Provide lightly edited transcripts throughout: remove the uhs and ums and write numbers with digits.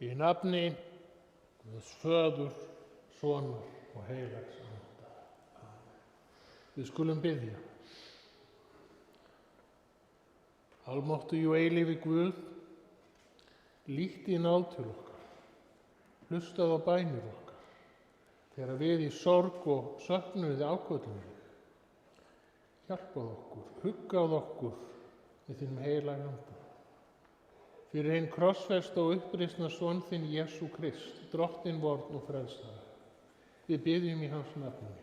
Í nafni Guðs Föður, Sonar og Heilags Anda. Við skulum biðja. Almáttugi og eilífi Guð, lítt í náð til okkar, hlustað á bænir okkar, þegar við í sorg og söknuði áköllum þig. Hjálpað okkur, huggað okkur með þínum heilaga Anda. Fyrir hinn krossfesta og uppreisna son þinn Jesú Krist, drottinn vorn og frelsara. Við biðjum í hans nafni.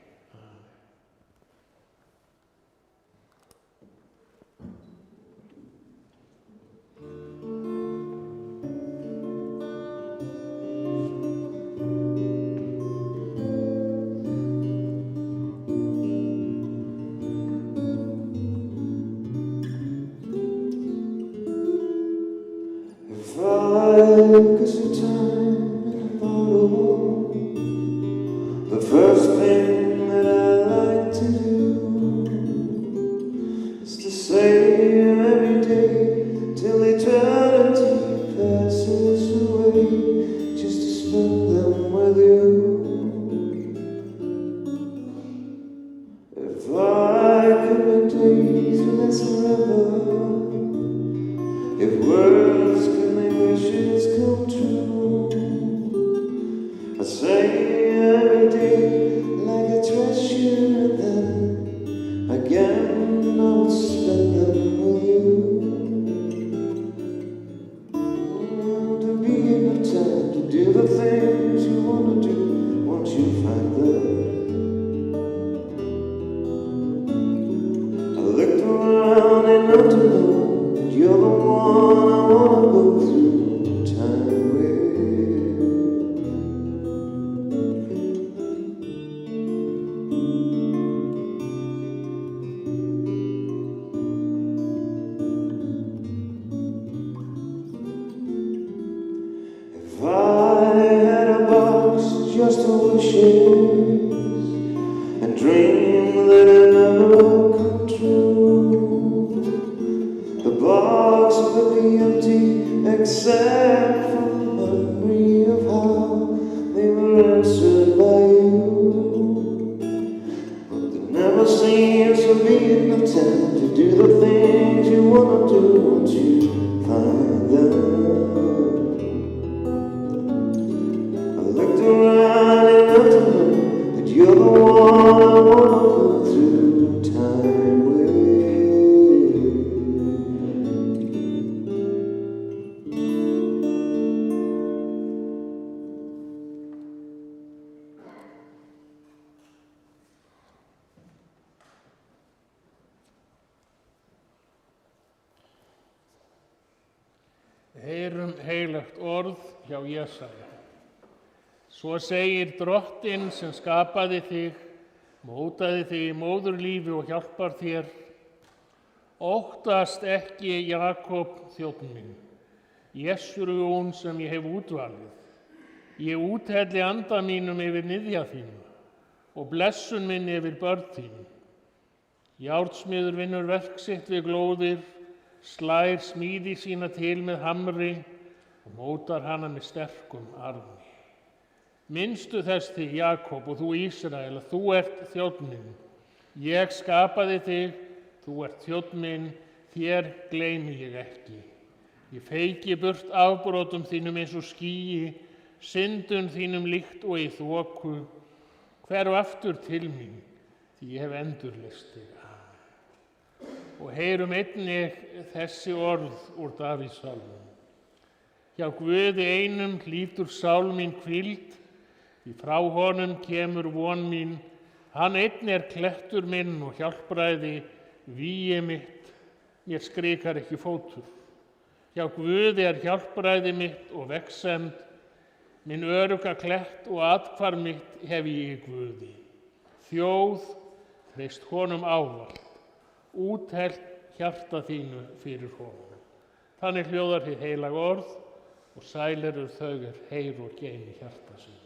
Heyrum heilagt orð hjá Jesaja. Svo segir Drottinn sem skapaði þig, mótaði þig í móðurlífi og hjálpar þér. Óttast ekki Jakob þjónn minn, Jesrún sem ég hef útvalið. Ég úthelli anda mínum yfir niðja þínu og blessun minn yfir börn þín. Járnsmiður vinnur verk sitt við glóðir, slær smíði sína til með hamri og mótar hana með sterkum armi. Minnstu þess þig, Jakob, og þú Ísrael, að þú ert þjónn minn. Ég skapaði þig, þú ert þjónn minn, þér gleymi ég ekki. Ég feiki burt afbrotum þínum eins og skýi, syndum þínum líkt og í þoku. Hverf aftur til mín, því ég hef endurlist þig. Og heyrum einnig þessi orð úr Davíðssálmum. Hjá Guði einum hlýtur sál mín hvíld, því frá honum kemur von mín. Hann einn klettur minn og hjálpræði, vígi mitt, mér skrikar ekki fótur. Hjá Guði hjálpræði mitt og vegsemd, minn örugga klett og athvarf mitt hef ég í Guði. Þjóð, treyst honum ávallt. Úthelt hjarta þínu fyrir honum. Þannig hljóðar hið heilaga orð og sæl eru þau heyr og geymi hjarta sínu.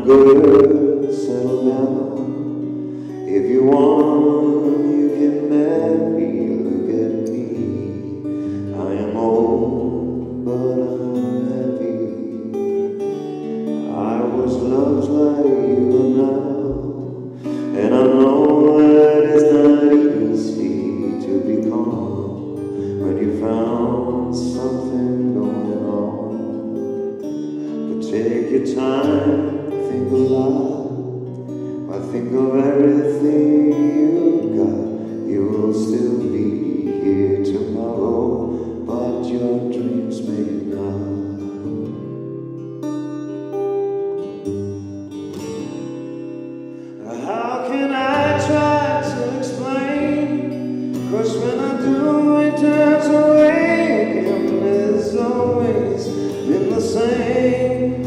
good, settle down. If you want, you can marry. Look at me. I am old, but I'm happy. I was loved like you are now, and I know that it's not easy to be calm when you found something going on. But take your time, think a lot. I think of everything you got. You will still be here tomorrow, but your dreams may not. How can I try to explain? 'Cause when I do, it turns away again. It's always been the same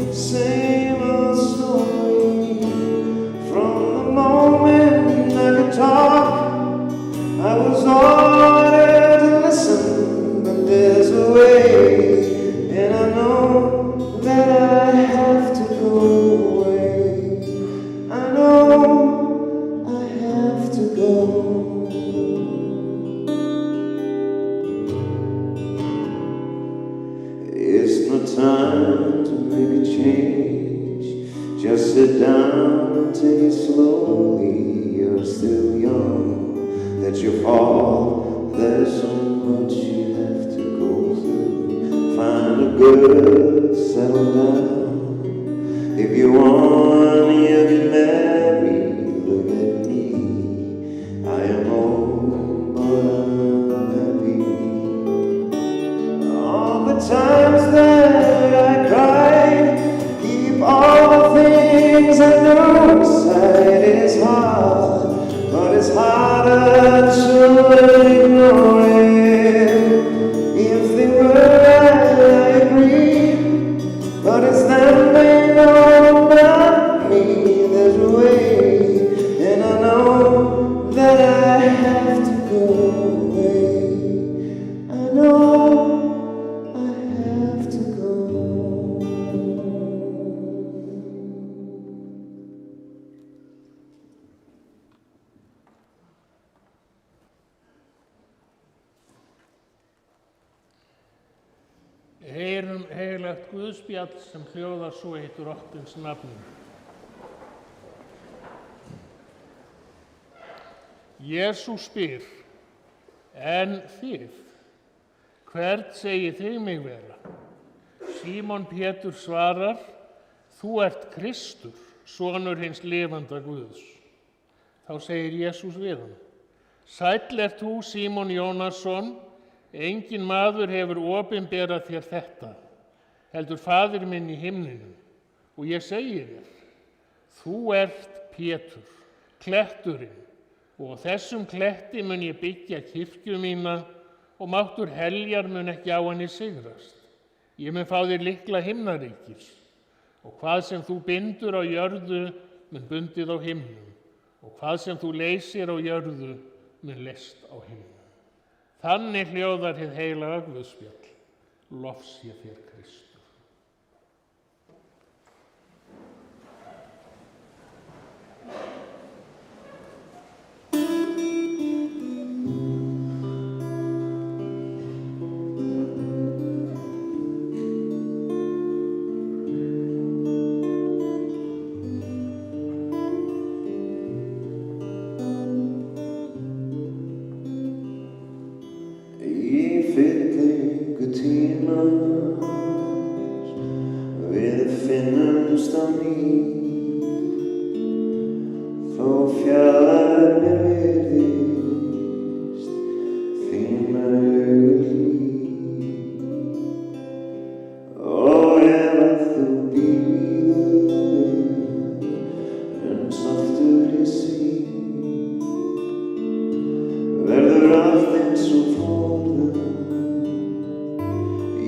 old story. From the moment I could talk, I was ordered to listen, but there's a way, and I know that I have to go away. I know I have to go. It's no time to make a change. Just sit down and take it slowly. You're still young, that's your fault. There's so much you have to go through. Find a good, settle down. If you want, you can marry. Look at me. I am old, but I'm happy. All the times that I cried, keep all the things I know inside. It's hard, but it's harder to ignore it. If they were right, I agree, but it's them they know about me. There's a way, and I know that I have to go away. I know I have to go. Heyrum heilagt Guðspjall sem hljóðar svo í Drottins nafni. Jesús spyr, en þið, hvern segið þið mig vera? Símon Pétur svarar, þú ert Kristur, sonur hins lifanda Guðs. Þá segir Jesús við hann, sæll ert þú, Símon Jónasson, engin maður hefur opinberað þér þetta, heldur Faðir minn í himninum. Og ég segi þér, þú ert Pétur, kletturinn, og á þessum kletti mun ég byggja kirkju mína og máttur heljar mun ekki á henni sigrast. Ég mun fá þér lykla himnaríkis, og hvað sem þú bindur á jörðu mun bundið á himnum, og hvað sem þú leysir á jörðu mun leyst á himnum. Þannig hljóðar hið heilaga Guðspjall, lof sé þér Kristur. Við finnumst á ný, þó fjarlæg mér virðist þín augu hlý. Og ef að þú bíður uns aftur ég sýn, verður allt eins og forðum.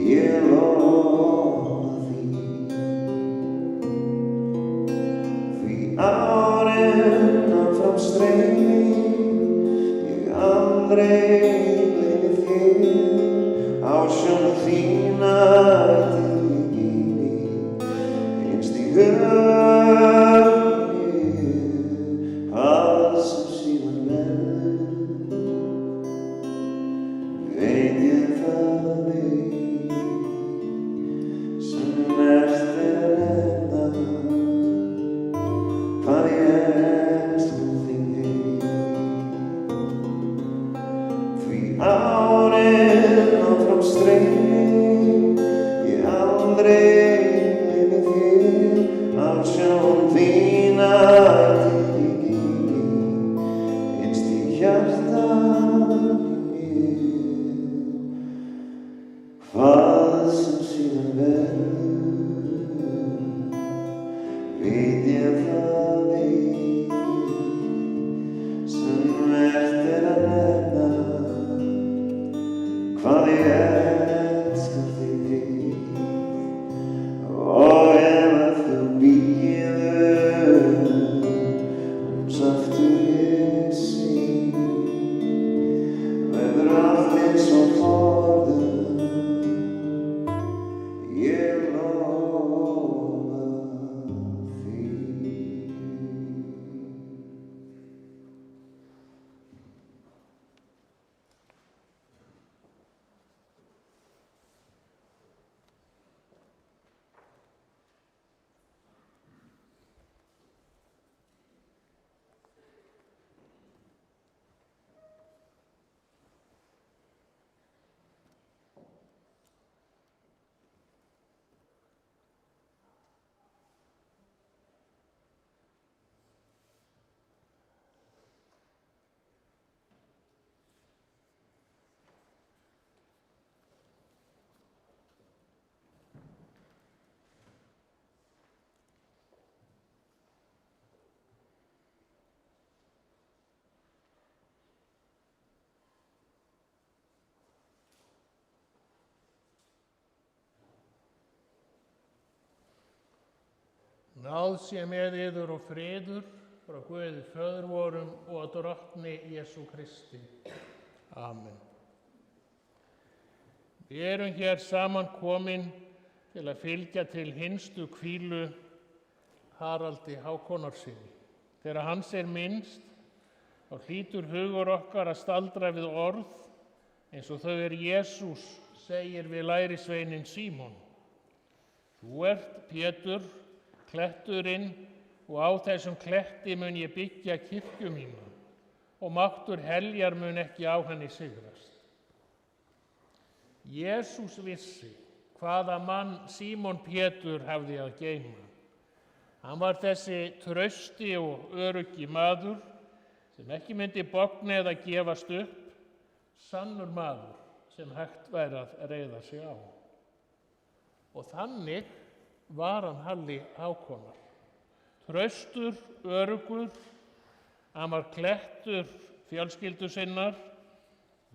Ég lofa því. aldrei gleymi þér, allsjón þína ætíð í gildi, innst í hjartanu í mér. Hvað sem síðan verður, veit ég það ei, sem eftir að nefna, hvað ég elska þig heitt. Og ef þú bíður, aftur ég sín, verður allt eins og forðum, ég lofa því. Náð sé með yður og friður frá Guði föður vorum og drottni Jesú Kristi. Amen. Við erum hér saman komin til að fylgja til hinstu hvílu Haraldi Hákonarsyni. Þegar hans er minnst, þá hlýtur hugur okkar að staldra við orð eins og þau Jesús segir við lærisveininn Símon. Þú ert Pétur, kletturinn, og á þessum kletti mun ég byggja kirkju mína og máttur heljar mun ekki á henni sigrast. Jesús vissi hvaða mann Símon Pétur hafði að geyma. Hann var þessi trausti og öruggi maður sem ekki myndi bogna eða gefast upp, sannur maður sem hægt væri að reiða sig á. Og þannig var hann Halli Hákonar. Traustur, öruggur, hann var klettur fjölskyldu sinnar,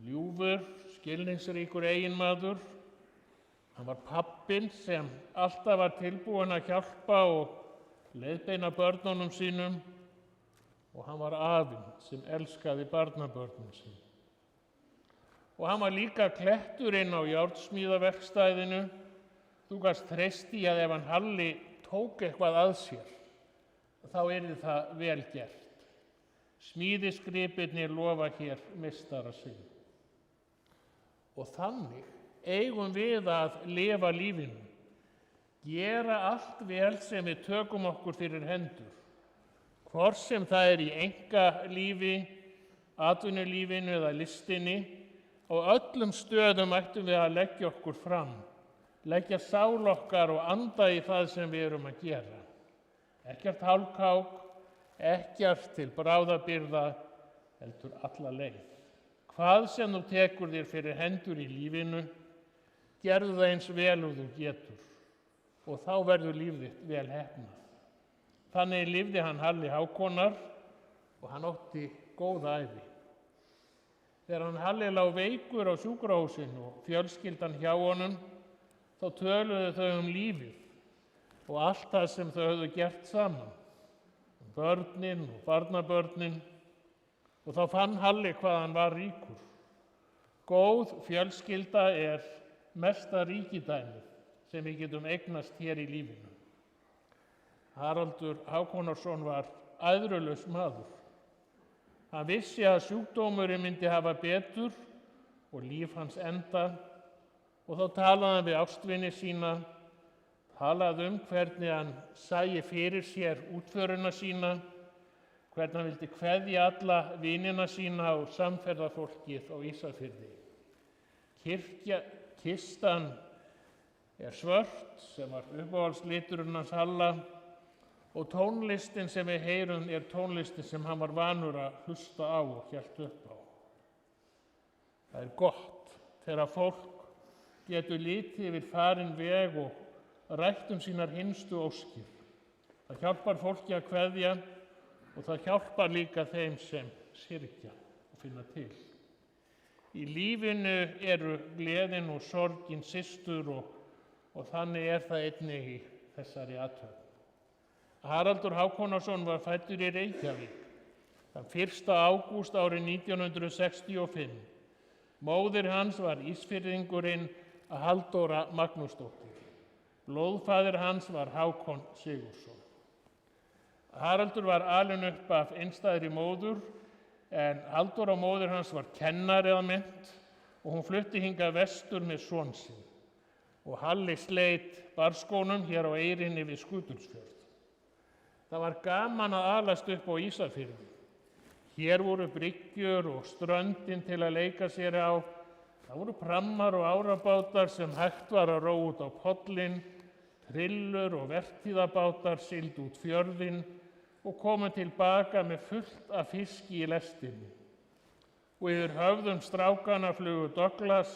ljúfur, skilningsríkur eiginmaður. Hann var pabbinn sem alltaf var tilbúinn að hjálpa og leiðbeina börnunum sínum, og hann var afinn sem elskaði barnabörnum sín. Og hann var líka kletturinn á járnsmíðaverkstæðinu. Þú gast treyst í að ef hann Halli tók eitthvað að sér, þá yrði það vel gert. Smíðisgripirnir lofa hér meistara sinn. Og þannig eigum við að lifa lífinu, gera allt vel sem við tökum okkur fyrir hendur, hvort sem það er í einkalífi, atvinnulífinu eða listinni. Á öllum stöðum ættum við að leggja okkur fram, leggja sál okkar og anda í það sem við erum að gera. Ekkert hálfkák, ekkert til bráðabirgða, heldur alla leið. Hvað sem þú tekur þér fyrir hendur í lífinu, gerðu það eins vel og þú getur, og þá verður líf þitt vel heppnað. Þannig lifði hann Halli Hákonar og hann átti góða ævi. Þegar hann Halli lá veikur á sjúkrahúsinu og fjölskyldan hjá honum, þá töluðu þau lífið og allt það sem þau höfðu gert saman, börnin og barnabörnin, og þá fann Halli hvað hann var ríkur. Góð fjölskylda er mesta ríkidæmið sem við getum eignast hér í lífinu. Haraldur Hákonarsson var æðrulaus maður. Hann vissi að sjúkdómurinn myndi hafa betur og líf hans enda, og þá talaði hann við ástvini sína, talaði hvernig hann sæi fyrir sér útföruna sína, hvernig hann vildi kveðja alla vinina sína og samferðafólkið á Ísafirði. Kistan er svört, sem var uppáhaldsliturinn hans Halla, og tónlistin sem við heyrum er tónlistin sem hann var vanur að hlusta á og hélt upp á. Það er gott þegar fólk getur litið yfir farinn veg og rætt sínar hinstu óskir. Það hjálpar fólki að kveðja og það hjálpar líka þeim sem syrgja og finna til. Í lífinu eru gleðin og sorgin systur og þannig er það einnig í þessari athöfn. Haraldur Hákonarson var fæddur í Reykjavík þann 1. ágúst árið 1965. Móðir hans var Ísfirðingurinn Halldóra Magnúsdóttir. Blóðfaðir hans var Hákon Sigurðsson. Haraldur var alinn upp af einstæðri móður en Halldóra móðir hans var kennari að mennt og hún flutti hingað vestur með son sinn. Og Halli sleit barskónum hér á Eyrinni við Skutulsfjörð. Það var gaman að alast upp á Ísafirði. Hér voru bryggjur og ströndin til að leika sér á. Það voru prammar og árabátar sem hægt var að róa út á pollinn, trillur og vertíðabátar sigldu út fjörðinn og komu tilbaka með fullt af fiski í lestinni. Og yfir höfðum strákana flugu Douglas,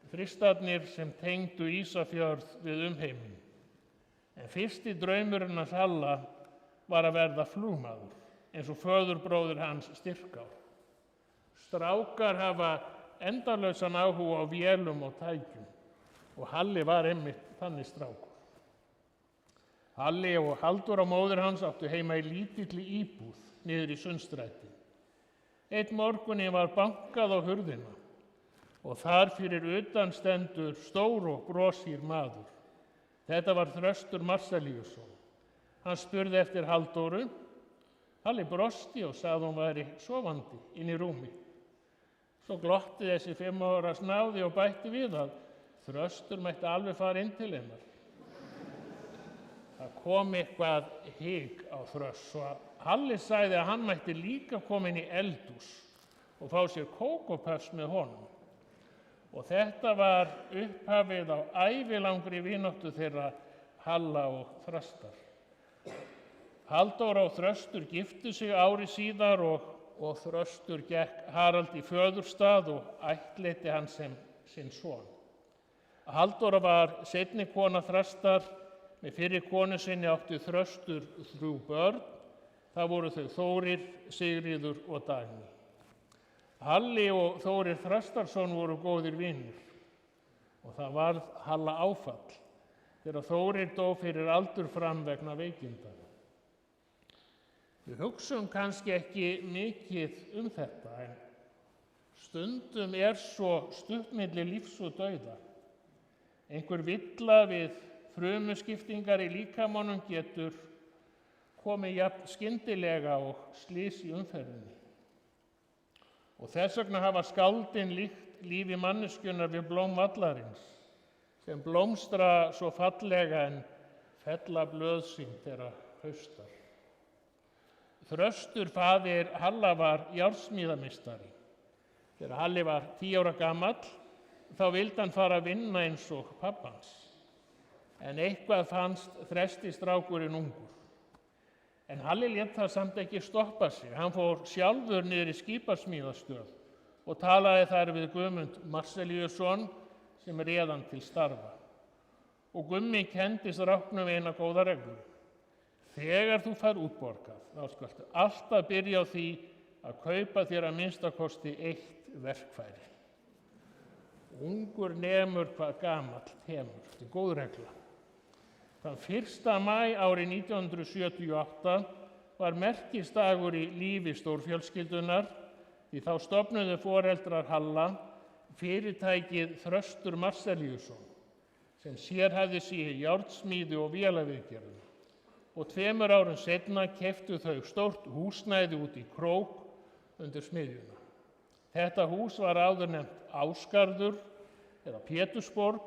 þristarnir sem tengdu Ísafjörð við umheiminn. En fyrsti draumurinn hans Halla var að verða flugmaður, eins og föðurbróðir hans Styrkár. Strákar hafa endalausan áhuga á vélum og tækjum og Halli var einmitt þannig strákur. Halli og Halldóra móðir hans áttu heima í lítilli íbúð niður í Sundstræti. Einn morguninn var bankað á hurðina og þar fyrir utan stendur stór og brosýr maður. Þetta var Þröstur Marselíusson. Hann spurði eftir Halldóru. Halli brosti og sagði hún væri sofandi inn í rúmi. Svo glotti þessi 5 ára snáði og bætti við að Þröstur mætti alveg fara inn til hennar. Það kom eitthvað hik á Þröst svo að Halli sagði að hann mætti líka koma inn í eldhús og fá sér kókópöfs með honum. Og þetta var upphafið á ævilangri vináttu þeirra Halla og Þrastar. Halldóra og Þröstur giftu sig ári síðar og Þröstur gekk Harald í föðurstað og ættleiddi hann sem sinn son. Halldóra var seinni kona Þrastar, með fyrri konu sinni átti Þröstur 3 börn. Það voru þau Þórir, Sigríður og Dagný. Halli og Þórir Þrastarsson voru góðir vinir og það varð Halla áfall þegar Þórir dó fyrir aldur fram vegna veikinda. Við hugsum kannski ekki mikið þetta en stundum er svo stutt milli lífs og dauða. Einhver villa við frumuskiptingar í líkamanum getur komið jafn skyndilega og slys í umferðinni. Og þess vegna hafa skáldin líkt lífi manneskjunnar við blóm vallarins sem blómstra svo fallega en fella blöð sín þegar haustar. Þröstur faðir Halla var járnsmíðameistari. Þegar Halli var 10 ára gamall þá vildi hann fara að vinna eins og pabbi hans. En eitthvað fannst þrestistrákurinn ungur. En Halli lét það samt ekki stoppa sig. Hann fór sjálfur niður í skipasmíðastöð og talaði þar við Guðmund Marselíusson sem réð hann til starfa. Og Gummi kenndi stráknum eina góða reglu. Þegar þú fær útborgað, þá skaltu alltaf byrja á því að kaupa þér að minnstakosti 1 verkfæri. Ungur nemur hvað gamall temur, þetta er góð regla. Þann 1. maí árið 1978 var merkisdagur í lífi stórfjölskyldunar því þá stofnuðu foreldrar Halla fyrirtækið Þröstur Marselíusson sem sérhæfði sig í járnsmíði og vélaviðgerðum. Og 2 árum seinna keyptu þau stórt húsnæði út í Krók undir smiðjuna. Þetta hús var áður nefnt Ásgarður eða Pétursborg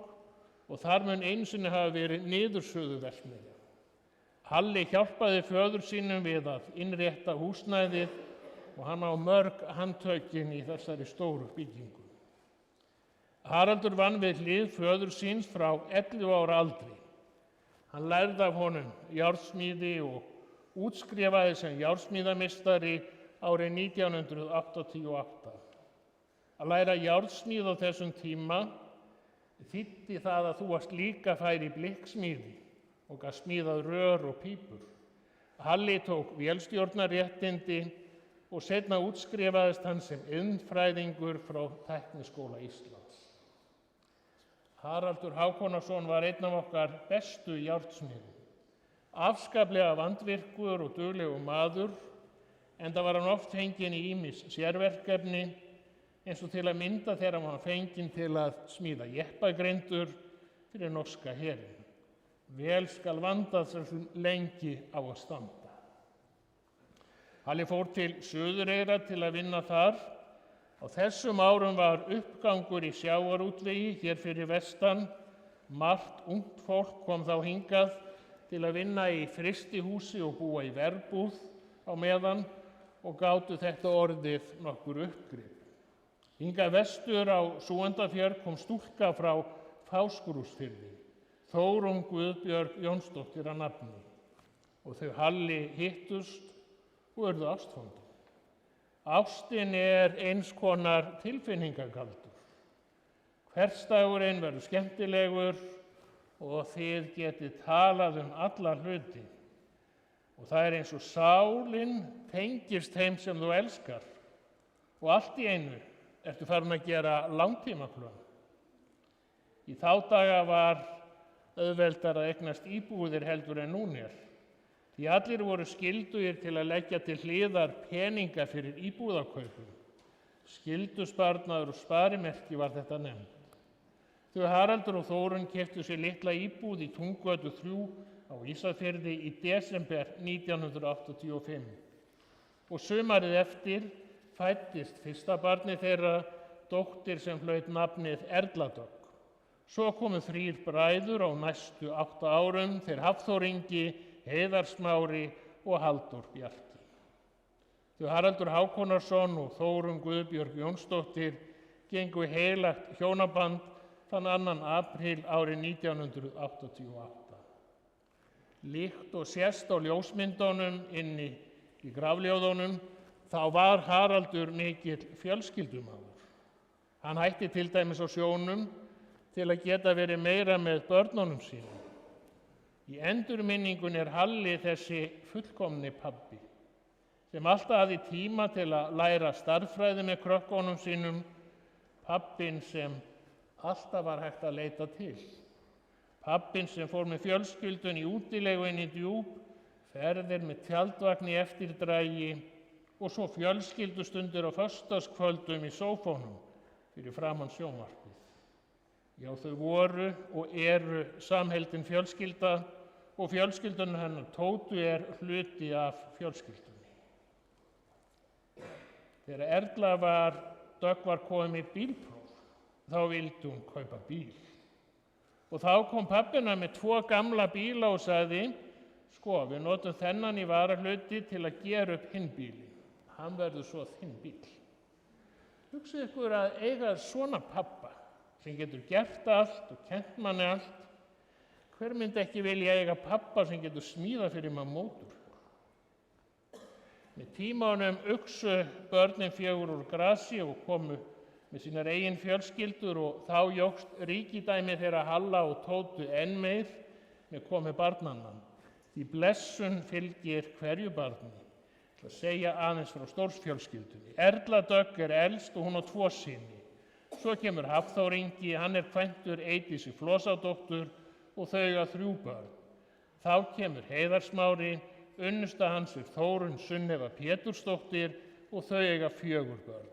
og þar mun einu sinni hafa verið niðursuðuverksmiðja. Halli hjálpaði föður sínum við að innrétta húsnæðið og hann á mörg handtökin í þessari stóru byggingu. Haraldur vann við hlið föður síns frá 11 ára aldri. Hann lærði af honum járnsmíði og útskrifaði sem járnsmíðameistari árið 1988. Að læra járnsmíð á þessum tíma þýddi það að þú varst líka fær í blikksmíði og gat smíðað rör og pípur. Halli tók vélstjórnarréttindi og seinna útskrifaðist hann sem iðnfræðingur frá Tækniskóla Íslands. Haraldur Hákonarson var einn af okkar bestu járnsmiðum. Afskaplega vandvirkur og duglegur maður, enda var hann oft fenginn í ýmis sérverkefni, eins og til að mynda þegar hann var fenginn til að smíða jeppagrindur fyrir norska herinn. Vel skal vandað sem lengi á að standa. Halli fór til Suðureyrar til að vinna þar. Á þessum árum var uppgangur í sjávarútvegi hér fyrir vestan. Margt ungt fólk kom þá hingað til að vinna í frystihúsi og búa í verbúð á meðan og gátu þetta orðið nokkur uppgrip. Hingað vestur á Súgandafjörð kom stúlka frá Fáskrúðsfirði, Þórunn Guðbjörg Jónsdóttir að nafni, og þau Halli hittust og urðu ástfangin. Ástin er eins konar tilfinningagaldur. Hversdagurinn verður skemmtilegur og þið getið talað alla hluti. Og það er eins og sálin tengist þeim sem þú elskar og allt í einu ertu farin að gera langtímaplön. Í þá daga var auðveldar að eignast íbúðir heldur en nú er. Því allir voru skyldugir til að leggja til hliðar peninga fyrir íbúðarkaupum. Skyldusparnaður og sparimerki var þetta nefnt. Þau Haraldur og Þórunn keyptu sér litla íbúð í Túngötu 3 á Ísafirði í desember 1985. Og sumarið eftir fæddist fyrsta barni þeirra, dóttir sem hlaut nafnið Erla Dögg. Svo komu 3 bræður á næstu 8 árum, þeir Hafþór Ingi, Heiðar Smári og Halldór Bjarki. Þau Haraldur Hákonarson og Þórunn Guðbjörg Jónsdóttir gengu heilagt hjónaband þann 2. apríl árið 1988. Líkt og sést á ljósmyndunum inni í grafljóðunum, þá var Haraldur mikill fjölskyldumaður. Hann hætti til dæmis á sjónum til að geta verið meira með börnunum sínum. Í endurminningunni er Halli þessi fullkomni pabbi, sem alltaf hafði tíma til að læra stærðfræði með krökkunum sínum, pabbinn sem alltaf var hægt að leita til. Pabbinn sem fór með fjölskyldun í útilegu inn í Djúp, ferðir með tjaldvagn í eftirdragi og svo fjölskyldustundir á föstudagskvöldum í sófónum fyrir framan sjónvarpið. Já, þau voru og eru samheldin fjölskylda og fjölskyldun hennar Tótu er hluti af fjölskyldunni. Þegar Erla Dögg var komin í bílpróf, þá vildi hún kaupa bíl. Og þá kom pabbina með 2 gamla bíla og sagði, sko, við notum þennan í varahluti til að gera upp hinn bílinn. Hann verður svo þinn bíl. Hugsið ykkur að eiga svona pappa sem getur gert allt og kennt manni allt. Hver myndi ekki vilja eiga pappa sem getur smíðað fyrir mann mótor? Með tímanum uxu börnin 4 úr grasi og komu með sínar eigin fjölskyldur og þá jókst ríkidæmi þeirra Halla og Tótu enn meir með komu barnanna. Því blessun fylgir hverju barni. Ég ætla að segja aðeins frá stórsfjölskyldunni. Erla Dögg er elst og hún á 2 syni. Svo kemur Hafþór Ingi, hann er kvæntur Eydísi Flosadóttur og þau eiga 3 börn. Þá kemur Heiðar Smári, unnusta hans er Þórunn Sunneva Pétursdóttir og þau eiga 4 börn.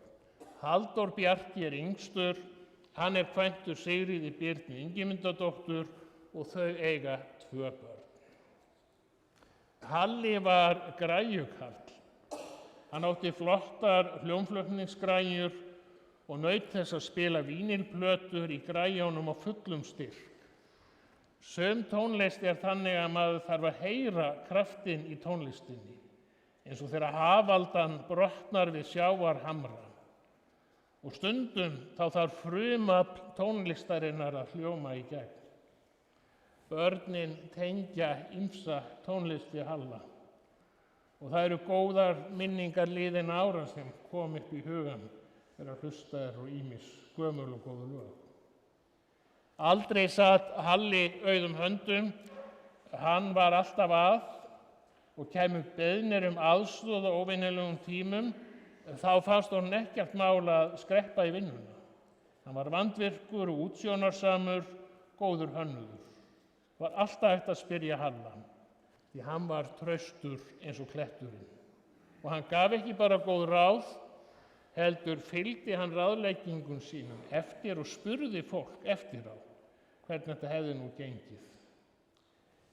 Halldór Bjarki er yngstur, hann er kvæntur Sigríði Birnu Ingimundardóttur og þau eiga 2 börn. Halli var græjukarl. Hann átti flottar hljómflutningsgræjur og naut þess að spila vínilplötur í græjunum á fullum styrk. Sum tónlist er þannig að maður þarf að heyra kraftinn í tónlistinni, eins og þegar hafaldan brotnar við sjávarhamra. Og stundum þá þarf frumafl tónlistarinnar að hljóma í gegn. Börnin tengja ýmsa tónlist við Halla og það eru góðar minningar liðinna ára sem kom upp í hugann þegar hlustað er á ýmis gömul og góð lög. Aldrei sat Halli auðum höndum, hann var alltaf að og kæmu beiðnir aðstoð á óvenjulegum tímum, þá fannst honum ekkert mál að skreppa í vinnuna. Hann var vandvirkur og útsjónarsamur, góður hönnuður. Var alltaf hægt að spyrja Halla, því hann var traustur eins og kletturinn. Og hann gaf ekki bara góð ráð, heldur fylgdi hann ráðleggingum sínum eftir og spurði fólk eftir á hvernig þetta hefði nú gengið.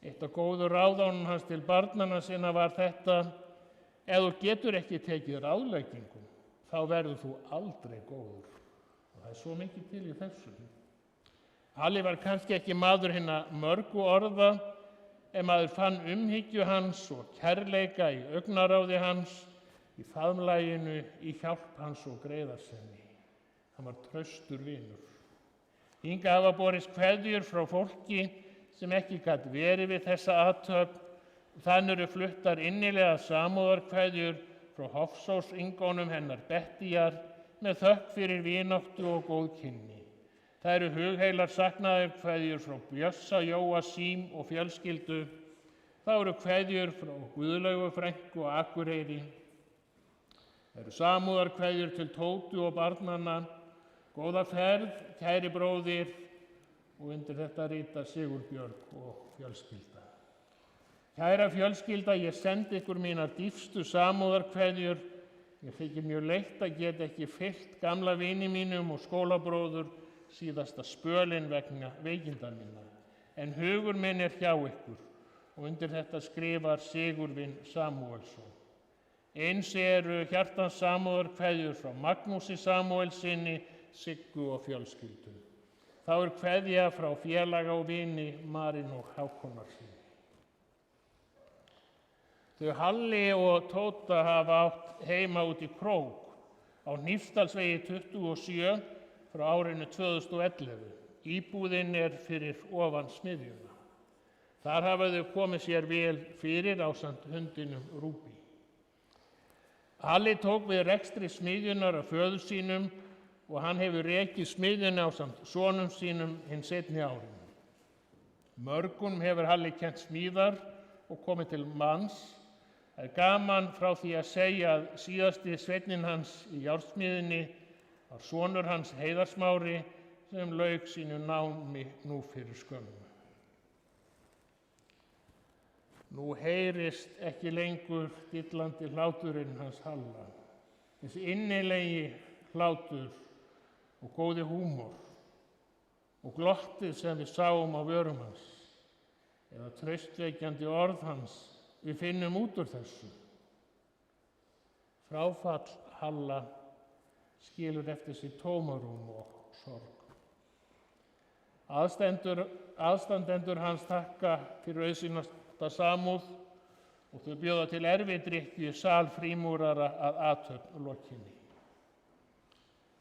Eitt af góðu ráðunum hans til barnanna sinna var þetta: ef þú getur ekki tekið ráðleggingum, þá verður þú aldrei góður. Og það er svo mikið til í þessu. Halli var kannski ekki maður hinna mörgu orða, en maður fann umhyggju hans og kærleika í augnaráði hans, í faðmlaginu, í hjálp hans og greiðarsemi. Hann var traustur vinur. Hingað hafa borist kveðjur frá fólki sem ekki gat verið við þessa athöfn. Þannig eru fluttar innilega samúðarkveðjur frá Hofsósingónum hennar Bettíar með þökk fyrir vináttu og góð kynni. Það eru hugheilar saknaðarkveðjur frá Bjössa, Jóa, Sím og fjölskyldu. Það eru kveðjur frá Guðlaugu frænku og Akureyri. Það eru samúðarkveðjur til Tótu og barnanna. Góða ferð, kæri bróðir, og undir þetta rita Sigurbjörg og fjölskylda. Kæra fjölskylda, ég sendi ykkur mínar dýpstu samúðarkveðjur. Ég þykir mjög leitt að geta ekki fylgt gamla vini mínum og skólabróður síðasta spölinn vegna veikinda minna. En hugur minn er hjá ykkur og undir þetta skrifar Sigurvin Samúelsson. Eins eru hjartans samúðarkveðjur frá Magnúsi Samúelssyni, Siggu og fjölskyldu. Þá er kveðja frá félaga og vini Marín og Hákonarsyni. Þau Halli og Tóta hafa átt heima út í Krók á Hnífsdalsvegi 27 frá árinu 2011. Íbúðin er fyrir ofan smiðjuna. Þar hafa þau komið sér vel fyrir ásamt hundinum Rúbí. Halli tók við rekstri smiðjunar af föður sínum og hann hefur rekið smiðjuna ásamt sonum sínum hinn seinni árin. Mörgum hefur Halli kennt smíðar og komið til manns. Það er gaman frá því að segja að síðasti sveinninn hans í járnsmíðinni var sonur hans Heiðarsmári sem lauk sínu námi nú fyrir skömmu. Nú heyrist ekki lengur dillandi hláturinn hans Halla. Þessi innilegi hlátur og góði húmor og glottið sem við sáum á vörum hans eða traustvekjandi orð hans, við finnum út úr þessu. Fráfall Halla skilur eftir sig tómarúm og sorg. Aðstandendur hans þakka fyrir auðsýnasta samúð og þau bjóða til erfidrykkju í sal frímúrara að athöfn lokinni.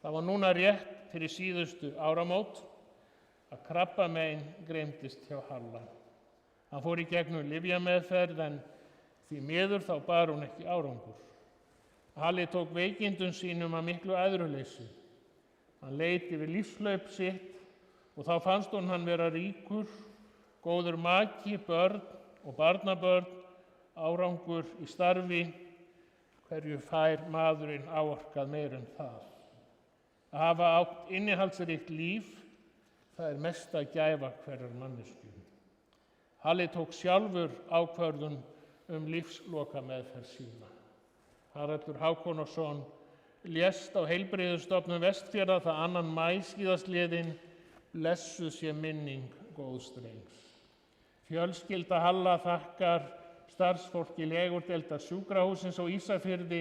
Það var núna rétt fyrir síðustu áramót að krabbamein greindist hjá Halla. Hann fór í gegnum lyfjameðferð en því miður þá bar hún ekki árangur. Halli tók veikindum sínum að miklu æðruleysi. Hann leit yfir lífshlaup sitt og þá fannst hann vera ríkur, góður maki, börn og barnabörn, árangur í starfi. Hverju fær maðurinn áorkað meir en það? Að hafa átt innihaldsríkt líf, það er mesta gæfa hverrar manneskju. Halli tók sjálfur ákvörðun lífslokameðferð sína. Haraldur Hákonarson lést á Heilbrigðisstofnun Vestfjarða þann 2. maí síðastliðinn. Blessuð sé minning góðs drengs. Fjölskylda Halla þakkar starfsfólki legurdeildar sjúkrahússins á Ísafirði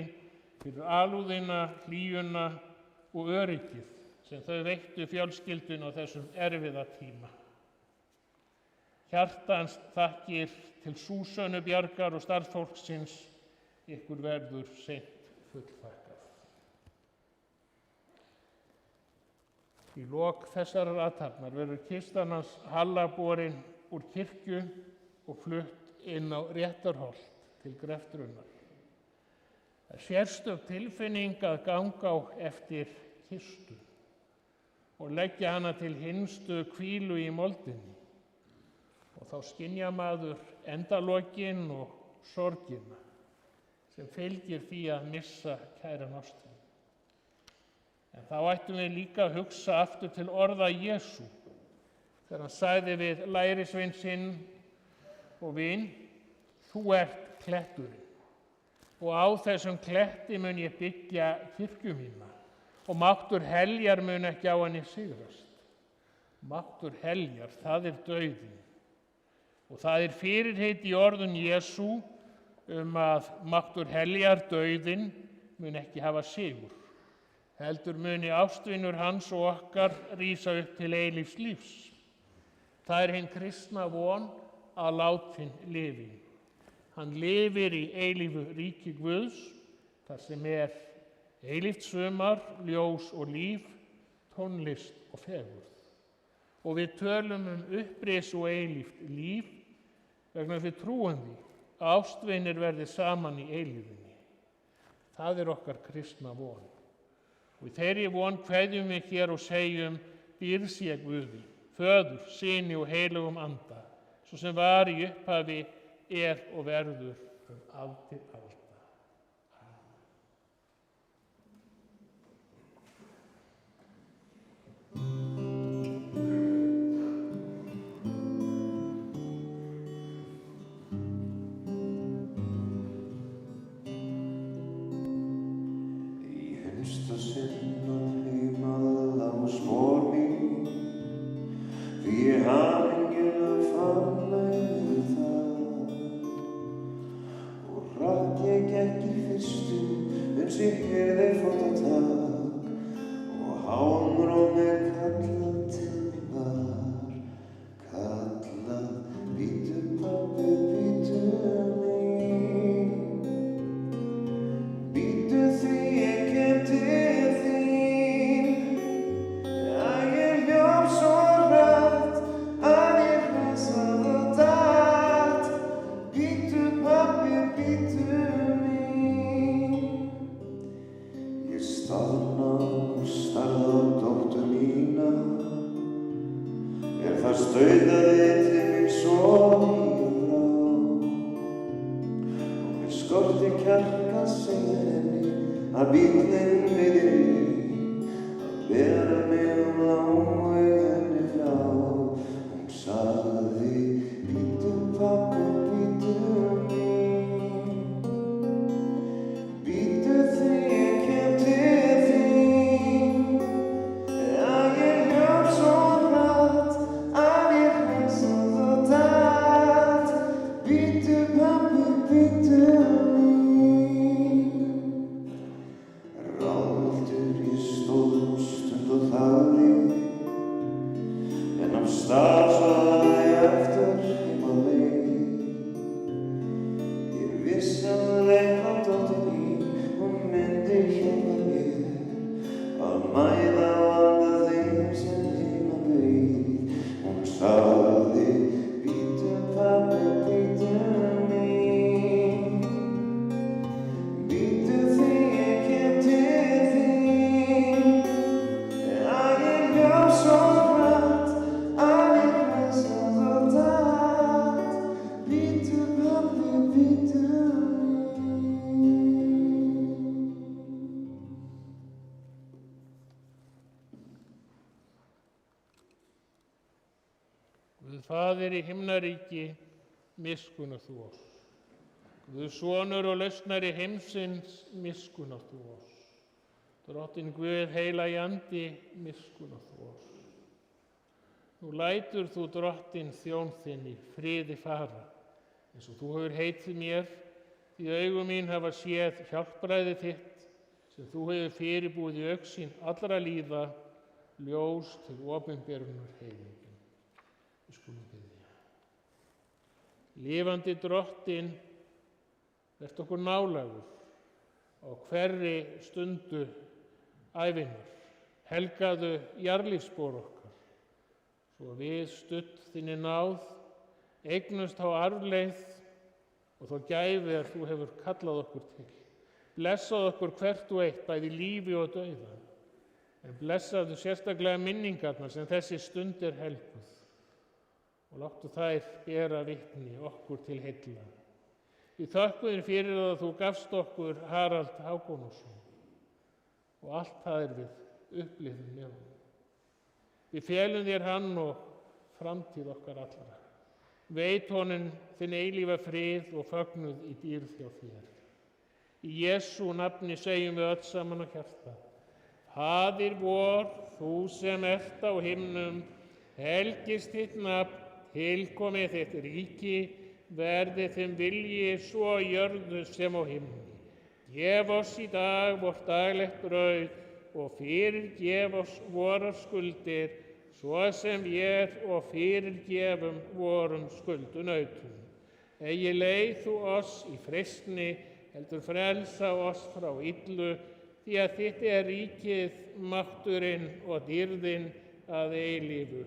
fyrir alúðina, hlýjuna og öryggið sem þau veittu fjölskyldunni á þessum erfiða tíma. Hjartans þakkir til Súsönu Bjargar og starfsfólksins, ykkur verður seint fullþakkað. Í lok þessarar athafnar verður kistan hans Halla borin úr kirkju og flutt inn á Réttarholt til greftrunar. Það er sérstök tilfinning að ganga á eftir kistu og leggja hana til hinstu hvílu í moldinni. Og þá skynjar maður endalokin og sorgina sem fylgir því að missa kæran ástvin. En þá ættum við líka að hugsa aftur til orða Jesú þegar hann sagði við lærisvein sinn og vin: þú ert kletturinn og á þessum kletti mun ég byggja kirkju mína og máttur heljar mun ekki á henni sigrast. Máttur heljar, það er dauðinn. Og það er fyrirheit í orðum Jesú að máttur heljar, dauðinn, mun ekki hafa sigur. Heldur muni ástvinur hans og okkar rísa upp til eilífs lífs. Það er hinn kristna von að látinn lifi. Hann lifir í eilífu ríki Guðs, þar sem er eilíft sumar, ljós og líf, tónlist og fegurð. Og við tölum uppris og eilíft líf vegna við trúum því að ástvinir verði saman í eilífinni. Það er okkar kristna von. Og í þeirri von kveðjum við hér og segjum: býrð sé Guði, Föður, Syni og heilugum anda, svo sem var í upphafi, er og verður aldir alda. Faðir í himnaríki, miskunna þú oss. Guð sonur og lausnari heimsins, miskunna þú oss. Drottinn Guð heilagi andi, miskunna þú oss. Nú lætur þú drottinn þjón þinn í friði fara, eins og þú hefur heitið mér, því augu mín hafa séð hjálpræði þitt, sem þú hefur fyrirbúið í augsýn allra líða, ljós til opinberunar heilingin. Við skulum biðja. Lifandi drottinn, vert okkur nálægur á hverri stundu ævinnar. Helgaðu jarðlífsspor okkar, svo við studd þinni náð eignumst þá arfleið og þá gæfi er þú hefur kallað okkur til. Blessað okkur hvert og eitt, bæði lífi og dauða, en blessaðu sérstaklega minningarnar sem þessi stund er helguð og láttu þær bera vitni okkur til heilla. Við þökkum þér fyrir að þú gafst okkur Harald Hákonarson og allt það er við upplifum með honum. Við felum þér hann og framtíð okkar allra. Veit honum þinn eilífa frið og fögnuð í dýrð hjá þér. Í Jesú nafni segjum við öll saman á hjarta. Faðir vor, þú sem ert á himnum, helgist þitt nafn, tilkomi þitt ríki, verði þinn vilji svo á jörðu sem á himni. Gef oss í dag vort daglegt brauð og fyrirgef oss vorar skuldir, svo sem við og fyrirgefum vorum skuldunautum. Eigi leið þú oss í freistni, heldur frelsa oss frá illu, því að þitt er ríkið, mátturinn og dýrðin að eilífu.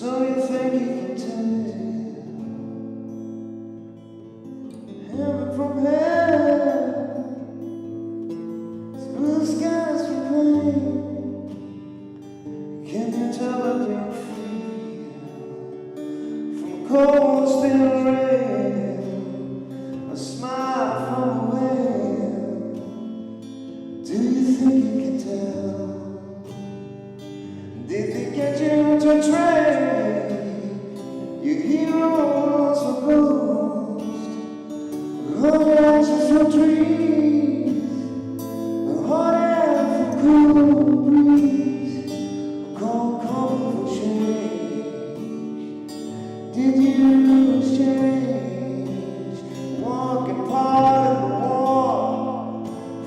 So you think you can tell heaven from hell, blue skies from pain? Can you tell a big feel from cold steel rain, a smile from a whale? Do you think you can tell? Did they get you to trade your heroes for ghosts, horizons for trees, a hot air for cool breeze, a cold cold for change? Did you exchange walking part of the war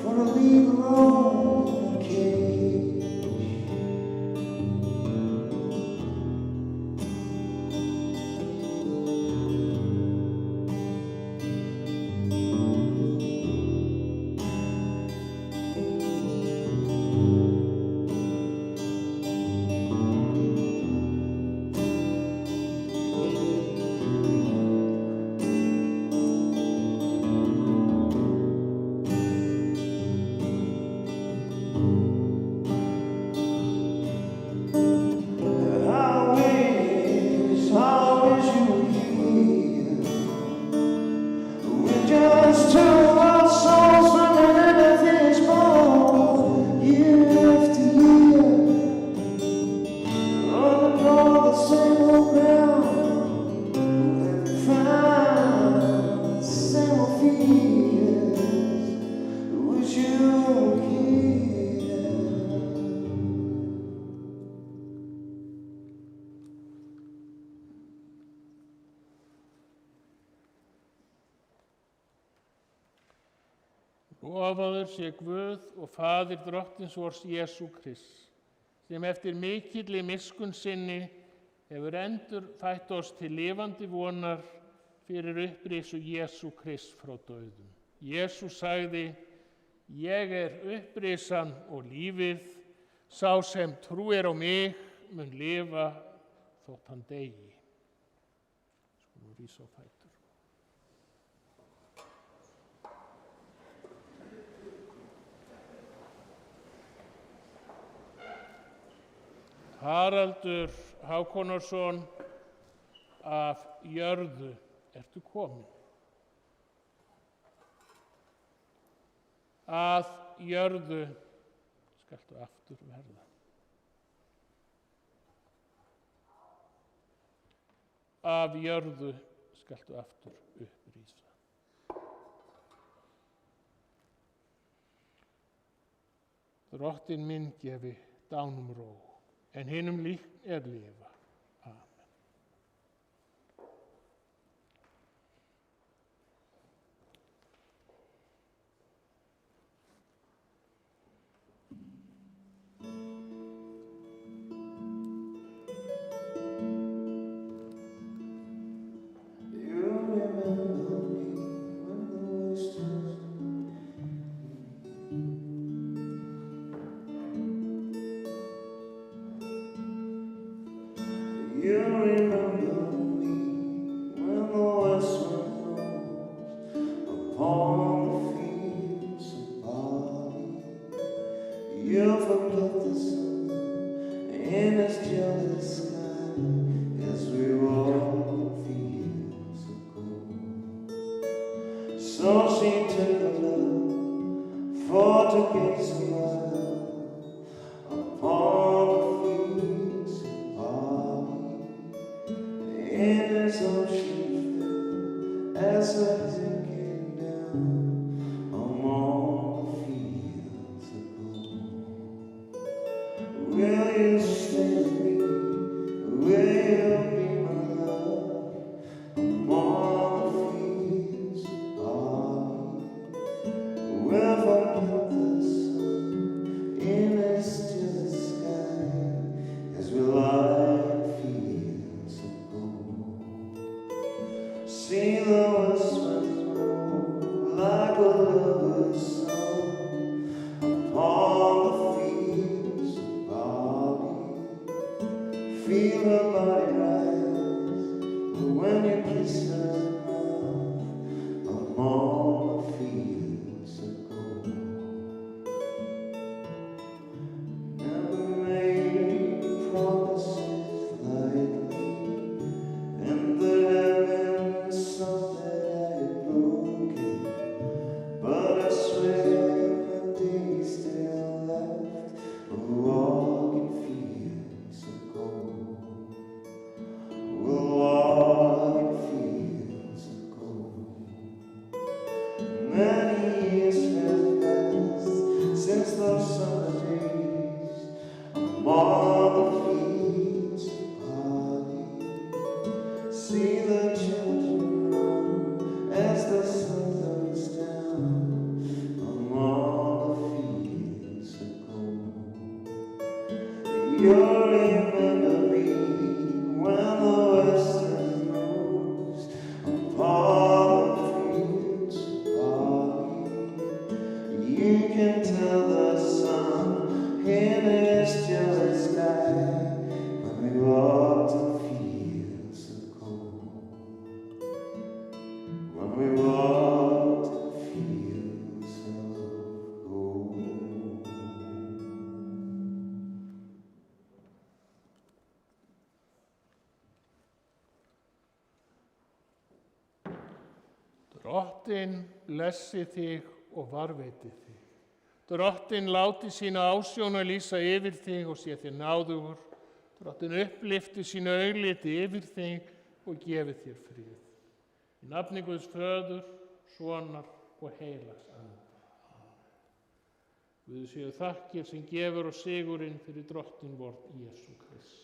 for a legal old cage? Lofaður sé Guð og Faðir drottins vors Jesú Krists, sem eftir mikilli miskunn sinni hefur endurfætt oss til lifandi vonar fyrir upprisu Jesú Krists frá dauðum. Jesú sagði: Ég er upprisan og lífið, sá sem trúir á mig mun lifa þótt hann deyi. Skulum rísa á fætur. Haraldur Hákonarson af jörðu, ertu kominn? Að jörðu skaltu aftur verða. Af jörðu skaltu aftur upprísa. Drottinn minn gefi dánum ró, en hinum líkn lifa. Amen. You remember me when the west wind blows upon the fields of barley. You forget the sun in his jealous sky as we walk in fields of gold. So she took a love for to gaze a while upon the fields of barley. In his ocean as the dew came down among the fields of gold. Will you stay with me? Will you be my love among the fields of barley? We'll forget the sun in his still sky as we lie in fields of gold. See the west wind blow like a lover's song upon the fields of barley. Feel her body rise when you kiss her mouth among the fields of gold. Never made promises lightly, and there have been some that I have broken, but I swear the days still left of walking fields of gold. We'll walk in fields of gold. Many years have passed since those summer days among the fields of barley. See the children run as the sun goes down among the fields of gold. You remember me when the western moves upon the fields of barley. You can tell the sun in his jealous sky when we walked in fields of gold. When we walked in fields of gold. Drottinn blessi þig og varveiti þig. Drottinn láti sína ásjón að lýsa yfir þig og sé þér náðugur. Drottinn upplifti sína augliti yfir þig og gefi þér frið. Í nafni Guðs Föður, Sonar og Heilags Anda. Guði séu þakkir sem gefur og sigurinn fyrir Drottinn vor Jesú Krist.